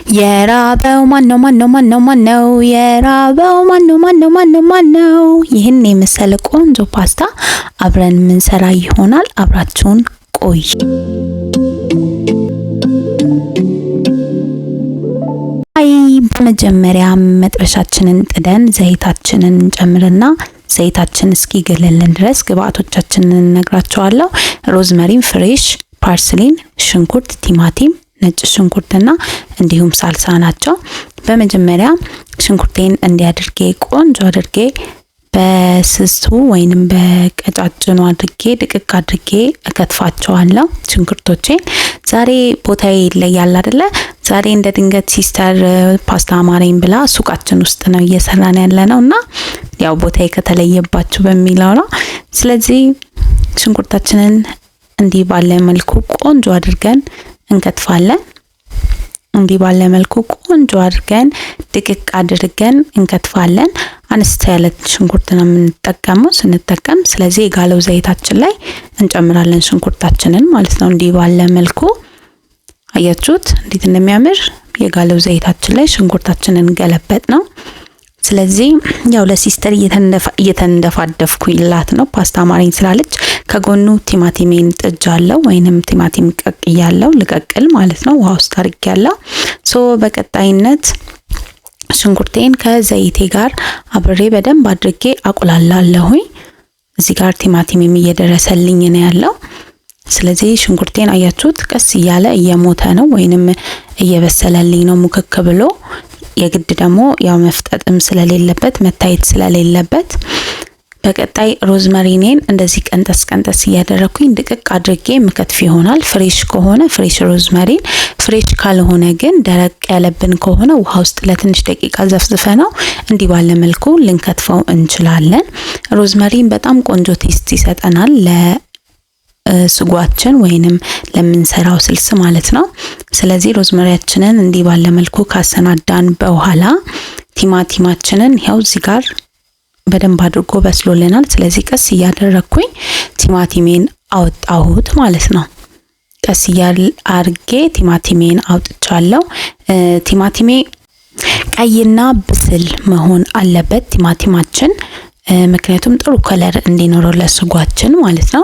የራበው ማነው የራበው ማነው ይህን የመሰለ ቆንጆ ፓስታ አብረን የምንሰራ ይሆናል። አብራችሁን ቆይ። በመጀመሪያ መጥበሻችንን ጥደን ዘይታችንን እንጨምርና ዘይታችን እስኪገለልን ድረስ ግብአቶቻችንን እነግራቸዋለሁ። ሮዝመሪን ፍሬሽ፣ ፓርስሊን፣ ሽንኩርት፣ ቲማቲም፣ ነጭ ሽንኩርትና እንዲሁም ሳልሳ ናቸው። በመጀመሪያ ሽንኩርቴን እንዲያድርጌ ቆንጆ አድርጌ በስሱ ወይንም በቀጫጭኑ አድርጌ ድቅቅ አድርጌ እከትፋቸዋለሁ ሽንኩርቶቼን። ዛሬ ቦታዬ ይለያል አይደለ? ዛሬ እንደ ድንገት ሲስተር ፓስታ አማረኝ ብላ ሱቃችን ውስጥ ነው እየሰራን ያለነውና ያው ቦታዬ ከተለየባችሁ በሚለው ነው። ስለዚህ ሽንኩርታችንን እንዲህ ባለ መልኩ ቆንጆ አድርገን እንከትፋለን። እንዲህ ባለ መልኩ ቆንጆ አድርገን ድቅቅ አድርገን እንከትፋለን። አነስታ ያለ ሽንኩርት ነው የምንጠቀመው ስንጠቀም። ስለዚህ የጋለው ዘይታችን ላይ እንጨምራለን ሽንኩርታችንን ማለት ነው። እንዲህ ባለ መልኩ አያችሁት እንዴት እንደሚያምር። የጋለው ዘይታችን ላይ ሽንኩርታችንን ገለበጥ ነው። ስለዚህ ያው ለሲስተር እየተንደፋደፍኩላት ነው ፓስታ አማረኝ ስላለች። ከጎኑ ቲማቲሜን ጥጃለሁ ወይንም ቲማቲም ቀቅያለሁ፣ ልቀቅል ማለት ነው። ውሃ ውስጥ አድርጌያለሁ። በቀጣይነት ሽንኩርቴን ከዘይቴ ጋር አብሬ በደንብ አድርጌ አቁላላለሁኝ። እዚህ ጋር ቲማቲሜም እየደረሰልኝ ነው ያለው። ስለዚህ ሽንኩርቴን አያችሁት ቀስ እያለ እየሞተ ነው ወይንም እየበሰለልኝ ነው ሙክክ ብሎ። የግድ ደግሞ ያው መፍጠጥም ስለሌለበት መታየት ስለሌለበት በቀጣይ ሮዝመሪኔን እንደዚህ ቀንጠስ ቀንጠስ እያደረኩኝ ድቅቅ አድርጌ ምከትፍ ይሆናል። ፍሬሽ ከሆነ ፍሬሽ ሮዝመሪን፣ ፍሬሽ ካልሆነ ግን ደረቅ ያለብን ከሆነ ውሃ ውስጥ ለትንሽ ደቂቃ ዘፍዝፈ ነው እንዲህ ባለ መልኩ ልንከትፈው እንችላለን። ሮዝመሪን በጣም ቆንጆ ቴስት ይሰጠናል ለስጓችን ወይንም ለምንሰራው ስልስ ማለት ነው። ስለዚህ ሮዝመሪያችንን እንዲህ ባለ መልኩ ካሰናዳን በኋላ ቲማቲማችንን ያው እዚህ ጋር በደንብ አድርጎ በስሎልናል። ስለዚህ ቀስ እያደረኩኝ ቲማቲሜን አወጣሁት ማለት ነው። ቀስ አርጌ ቲማቲሜን አውጥቻለሁ። ቲማቲሜ ቀይና ብስል መሆን አለበት ቲማቲማችን፣ ምክንያቱም ጥሩ ከለር እንዲኖረው ለስጓችን ማለት ነው።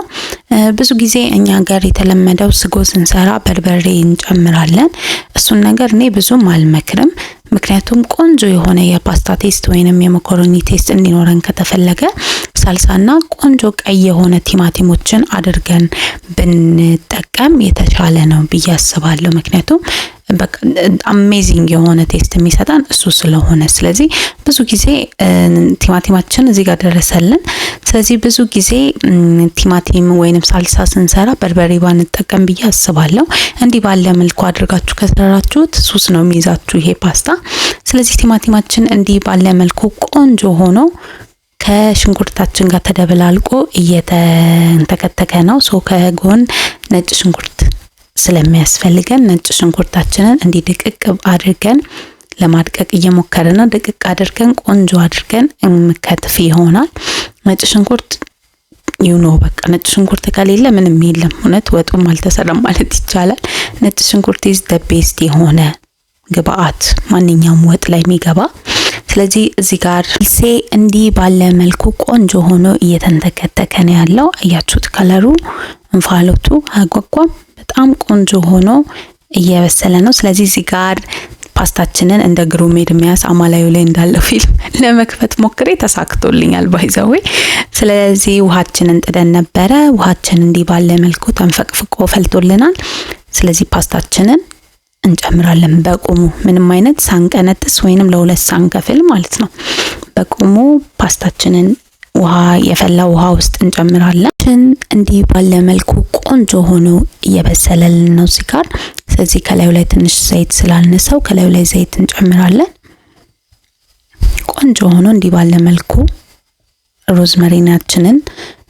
ብዙ ጊዜ እኛ ጋር የተለመደው ስጎ ስንሰራ በርበሬ እንጨምራለን። እሱን ነገር እኔ ብዙም አልመክርም። ምክንያቱም ቆንጆ የሆነ የፓስታ ቴስት ወይንም የመኮሮኒ ቴስት እንዲኖረን ከተፈለገ ሳልሳና ቆንጆ ቀይ የሆነ ቲማቲሞችን አድርገን ብንጠቀም የተሻለ ነው ብዬ አስባለሁ። ምክንያቱም በቃ አሜዚንግ የሆነ ቴስት የሚሰጣን እሱ ስለሆነ። ስለዚህ ብዙ ጊዜ ቲማቲማችን እዚህ ጋር ደረሰልን። ስለዚህ ብዙ ጊዜ ቲማቲም ወይንም ሳልሳ ስንሰራ በርበሬ ባንጠቀም ብዬ አስባለሁ። እንዲህ ባለ መልኩ አድርጋችሁ ከሰራችሁት ሱስ ነው የሚይዛችሁ ይሄ ፓስታ። ስለዚህ ቲማቲማችን እንዲህ ባለ መልኩ ቆንጆ ሆኖ ከሽንኩርታችን ጋር ተደበላልቆ እየተንተከተከ ነው። ከጎን ነጭ ሽንኩርት ስለሚያስፈልገን ነጭ ሽንኩርታችንን እንዲህ ድቅቅ አድርገን ለማድቀቅ እየሞከርን ነው። ድቅቅ አድርገን ቆንጆ አድርገን እንከትፍ ይሆናል። ነጭ ሽንኩርት በቃ ነጭ ሽንኩርት ከሌለ ምንም የለም። እውነት ወጡም አልተሰራም ማለት ይቻላል። ነጭ ሽንኩርት ኢዝ ዘ ቤስት የሆነ ግብአት ማንኛውም ወጥ ላይ የሚገባ። ስለዚህ እዚህ ጋር ስልሴ እንዲህ ባለ መልኩ ቆንጆ ሆኖ እየተንተከተከ ነው ያለው። አያችሁት ከለሩ እንፋሎቱ አጓጓም በጣም ቆንጆ ሆኖ እየበሰለ ነው። ስለዚህ እዚህ ጋር ፓስታችንን እንደ ግሩም ኤርሚያስ አማላዩ ላይ እንዳለው ፊልም ለመክፈት ሞክሬ ተሳክቶልኛል ባይዘዌ። ስለዚህ ውሃችንን ጥደን ነበረ። ውሃችን እንዲህ ባለ መልኩ ተንፈቅፍቆ ፈልቶልናል። ስለዚህ ፓስታችንን እንጨምራለን በቁሙ፣ ምንም አይነት ሳንቀነጥስ ወይንም ለሁለት ሳንከፍል ማለት ነው። በቁሙ ፓስታችንን የፈላ ውሃ ውስጥ እንጨምራለን። እንዲህ ባለ መልኩ ቆንጆ ሆኖ እየበሰለልን ነው እዚህ ጋር። ስለዚህ ከላዩ ላይ ትንሽ ዘይት ስላልነሰው ከላዩ ላይ ዘይት እንጨምራለን። ቆንጆ ሆኖ እንዲህ ባለ መልኩ ሮዝመሪናችንን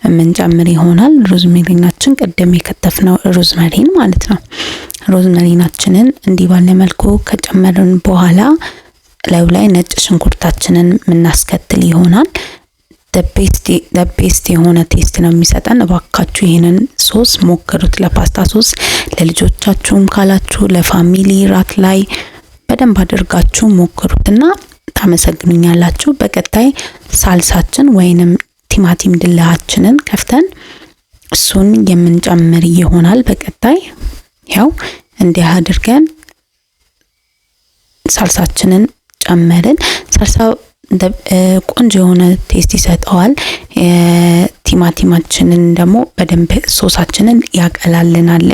የምንጨምር ይሆናል። ሮዝመሪናችን ቅድም የከተፍነው ሮዝመሪን ማለት ነው። ሮዝመሪናችንን እንዲህ ባለ መልኩ ከጨመርን በኋላ ላዩ ላይ ነጭ ሽንኩርታችንን የምናስከትል ይሆናል። ቤስት የሆነ ቴስት ነው የሚሰጠን። እባካችሁ ይሄንን ሶስ ሞክሩት ለፓስታ ሶስ፣ ለልጆቻችሁም ካላችሁ ለፋሚሊ ራት ላይ በደንብ አድርጋችሁ ሞክሩትና ታመሰግኑኛላችሁ። በቀጣይ ሳልሳችን ወይንም ቲማቲም ድልሃችንን ከፍተን እሱን የምንጨምር ይሆናል። በቀጣይ ያው እንዲህ አድርገን ሳልሳችንን ጨመርን። ሳልሳው ቆንጆ የሆነ ቴስት ይሰጠዋል። ቲማቲማችንን ደግሞ በደንብ ሶሳችንን ያቀላልናል።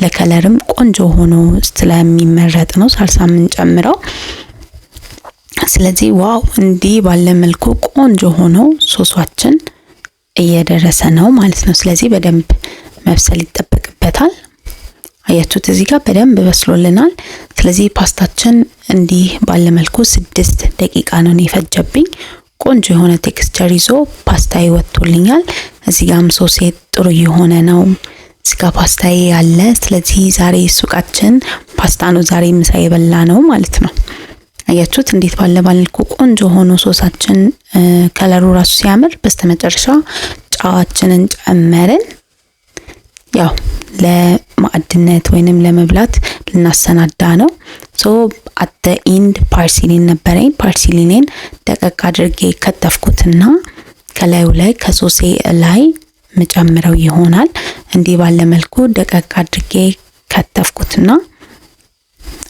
ለከለርም ቆንጆ ሆኖ ስለሚመረጥ ነው ሳልሳ የምንጨምረው። ስለዚህ ዋው እንዲህ ባለ መልኩ ቆንጆ ሆኖ ሶሳችን እየደረሰ ነው ማለት ነው። ስለዚህ በደንብ መብሰል ይጠበቅበታል። አያችሁት እዚህ ጋር በደንብ በስሎልናል። ስለዚህ ፓስታችን እንዲህ ባለ መልኩ 6 ደቂቃ ነው የፈጀብኝ። ቆንጆ የሆነ ቴክስቸር ይዞ ፓስታ ይወጥቶልኛል። እዚህ ጋርም ሶሴ ጥሩ የሆነ ነው። እዚህ ጋር ፓስታዬ ያለ። ስለዚህ ዛሬ ሱቃችን ፓስታ ነው ዛሬ ምሳ የበላ ነው ማለት ነው። አያችሁት እንዴት ባለ መልኩ ቆንጆ ሆኖ ሶሳችን ከለሩ ራሱ ሲያምር። በስተመጨረሻ ጨዋችንን ጨመርን። ያው ለማዕድነት ወይንም ለመብላት ልናሰናዳ ነው። ሶ አት ዘ ኢንድ ፓርሲሊን ነበረኝ። ፓርሲሊኔን ደቀቅ አድርጌ ከተፍኩትና ከላዩ ላይ ከሶሴ ላይ መጨመረው ይሆናል። እንዲህ ባለ መልኩ ደቀቅ አድርጌ ከተፍኩትና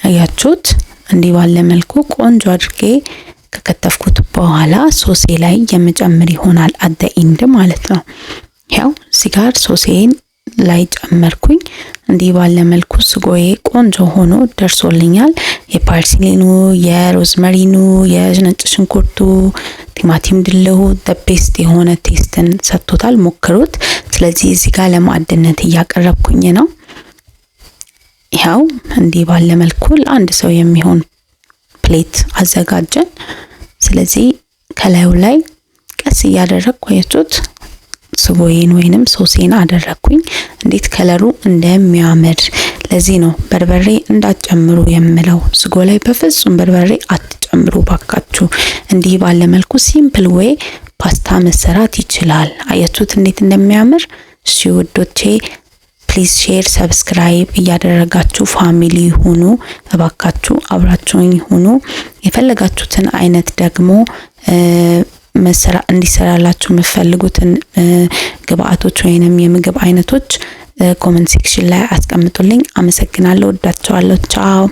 አያችሁት እንዲህ ባለ መልኩ ቆንጆ አድርጌ ከከተፍኩት በኋላ ሶሴ ላይ የመጨመር ይሆናል አት ዘ ኢንድ ማለት ነው። ያው እዚህ ጋር ሶሴን ላይ ጨመርኩኝ። እንዲህ ባለ መልኩ ስጎዬ ቆንጆ ሆኖ ደርሶልኛል። የፓርሲሊኑ፣ የሮዝመሪኑ፣ የነጭ ሽንኩርቱ፣ ቲማቲም ድልሁ ቤስት የሆነ ቴስትን ሰጥቶታል። ሞክሩት። ስለዚህ እዚህ ጋር ለማዕድነት እያቀረብኩኝ ነው። ያው እንዲህ ባለ መልኩ ለአንድ ሰው የሚሆን ፕሌት አዘጋጀን። ስለዚህ ከላዩ ላይ ቀስ እያደረግኩ አያችሁት ስጎዬን ወይንም ሶሴን አደረኩኝ። እንዴት ከለሩ እንደሚያምር። ለዚህ ነው በርበሬ እንዳትጨምሩ የምለው። ስጎ ላይ በፍጹም በርበሬ አትጨምሩ ባካችሁ። እንዲህ ባለ መልኩ ሲምፕል ዌይ ፓስታ መሰራት ይችላል። አያችሁት እንዴት እንደሚያምር። እሺ ውዶቼ ፕሊዝ ሼር ሰብስክራይብ እያደረጋችሁ ፋሚሊ ሁኑ እባካችሁ፣ አብራችሁኝ ሁኑ። የፈለጋችሁትን አይነት ደግሞ እንዲሰራላችሁ የምትፈልጉትን ግብአቶች ወይንም የምግብ አይነቶች ኮሜንት ሴክሽን ላይ አስቀምጡልኝ። አመሰግናለሁ። ወዳችኋለሁ። ቻው